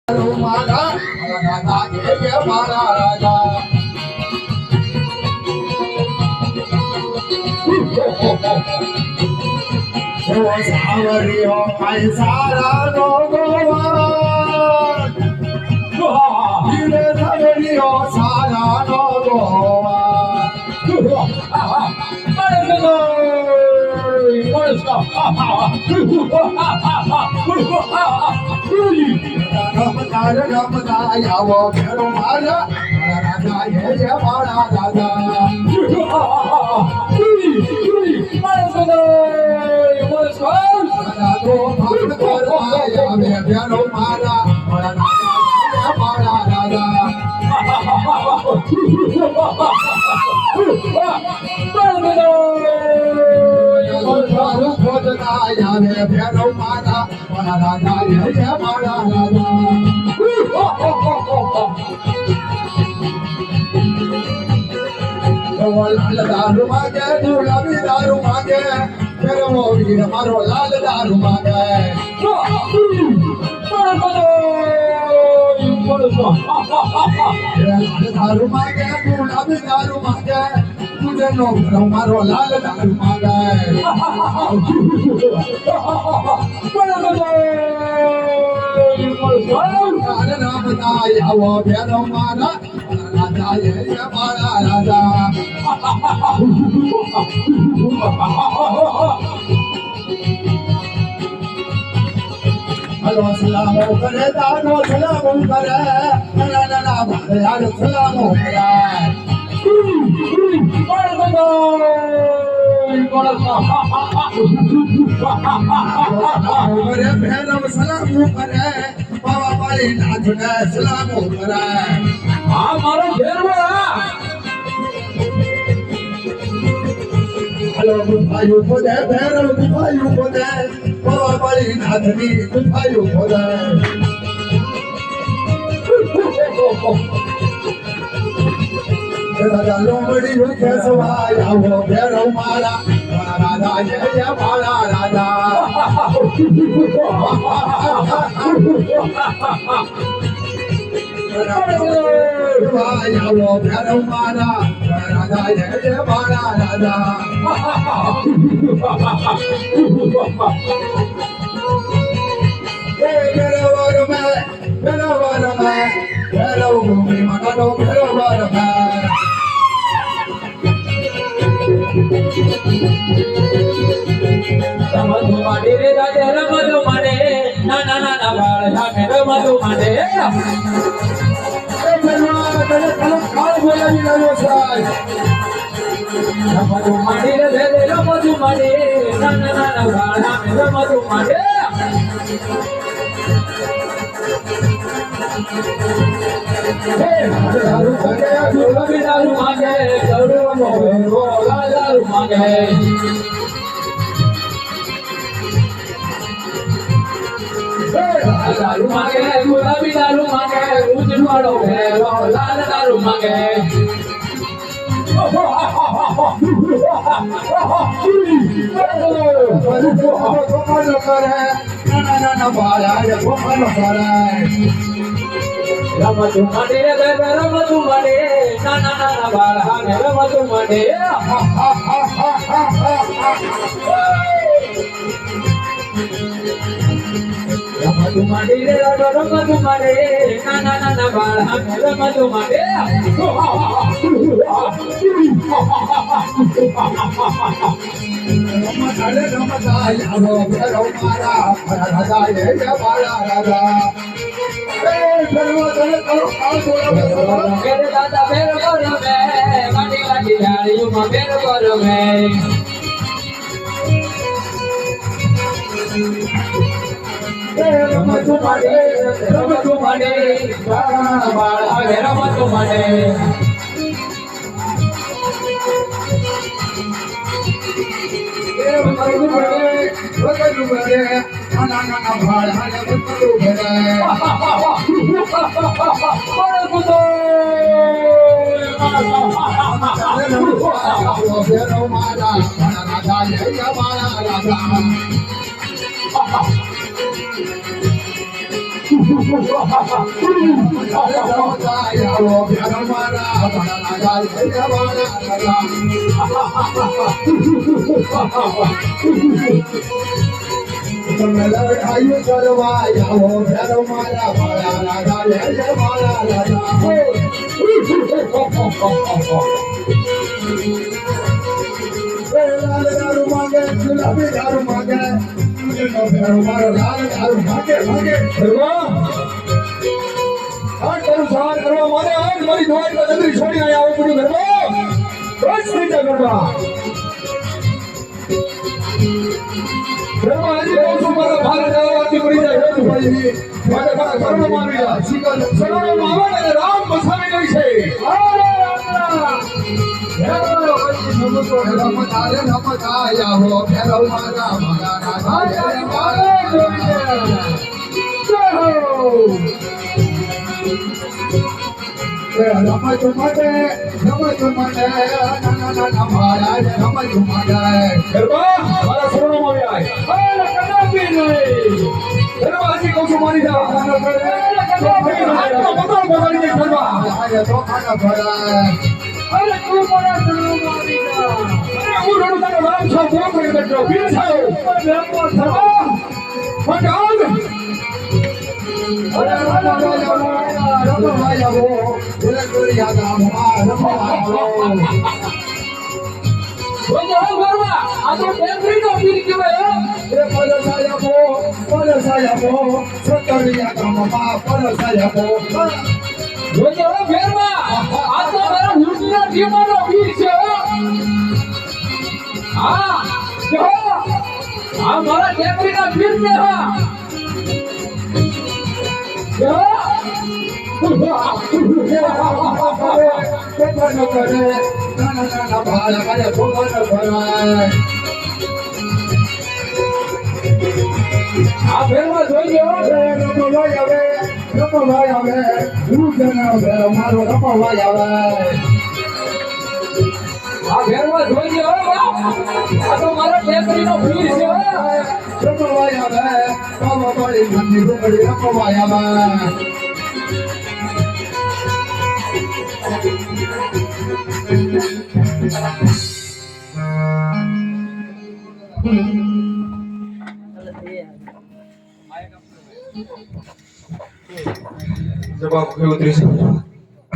મારા રાજા જય મારા રાજા સાવરિયો કઈ સારા નો ગોવા ધીરે સાવરિયો સારા નો ગોવા રમતા આવો ફેરો મારા રાજા જય મારા રાજા દારૂ માગે ગુલાબી દારૂ માગે ફેરવો વીર મારો લાલ દારૂ માગે દારૂ માગે ગુલાબી દારૂ માગે તુજે નો મારો લાલ દારૂ માગે નામ તાય આવો ભેરો મારા રાજા જય મારા રાજા હલો સલામો કરે દાનો સલામો કરે ના ભારે યાર સલામો કરે કરે ભેરવ સલામો કરે બાબા પાળી નાથ ને સલામો કરે આ મારો ભેરવો હલો ગુફાયું ખોદે ભેરવ ગુફાયું ખોદે બાબા પાળી નાથની ગુફાયું ખોદે રાજા લોમડી ખેસવાય આવો ભેરવ મારા રાજા જય મારા રાજા આવો ભેરવ મારા રાજા જય મારા રાજા ભેરવ મેં ભેરવ ભૂમિ મગનો ભેરવ મેં રમતું માટે રે રાજા રમતું માટે નાના નાના બાળ સામે રમતું માટે રમતું માટે રે રમતું માટે નાના નાના બાળ સામે રમતું માટે દારૂ માંગે દારૂ માંગે દારૂ માંગે ગુલાબી દારૂ માંગે ઉજવાળો ભેરો લાલ દારૂ માંગે નાના બાળા ગોપાલો કરે રમતું માટે રમતું માટે નાના નાના બાળ સામે રમતું માટે રમતું માટે રમતું માટે નાના નાના બાળ સામે રમતું માટે રમતા આવો ભેરવ મારા રાજા જય મારા રાજા દાદા ફેર કરો મે કાટી કાટી ઝાડીઓમાં ફેર કરો મે રમતું માટે બાળ આવે રમતું માટે નાના ભાડા ને બધું ભરે ભેરવ મારા રાજા જય મારા રાજા આવો ભેરો મારા ભણા ગાલ તમે લડાયું કરવા આવો ભેરો મારા ભણા ગાલ મારા રાજા લાલ દારૂ માંગે ગુલાબી દારૂ માંગે ભેરો મારો લાલ દારૂ માંગે માંગે આજ તારું સહાર કરવા મારે આજ મારી દોડ નગરી છોડી આયા આવું પડ્યું ઘરમાં બસ થઈ જા ઘરમાં હજી કહું છું મારા ભારે જવાથી પડી જાય હેતુ ભાઈ માટે મારા શરણો મારી જા શરણો આવે ને રામ બસાવી ગઈ છે આવો ભેરો મારા રમત માટે મહારાજ રમત માટે ઘરમાં મારા શરણો માં આવ્યા કદાપી નહીં ઘરમાં હજી કહું છું મારી જા હાથમાં બદલ બગાડી દે ઘરમાં આજે તો ખાના ભરાય અરે તું મારા શરણો માં આવી જા અરે હું રડું તારો રામ છો બોલ કરી બેઠો પીર છાયો ઘરમાં મગાવ મારા ટેકરી ના પીર ને હા આ ફેરવા જોઈ મારો રમવાય આવે આ ફેરવા જોઈ આ તો મારા ટેકરી નો પીર છે રમવાય આવે બાબા બાળી મંદિર રૂપડી રમવાય આવે જવાબ ઉતરી છે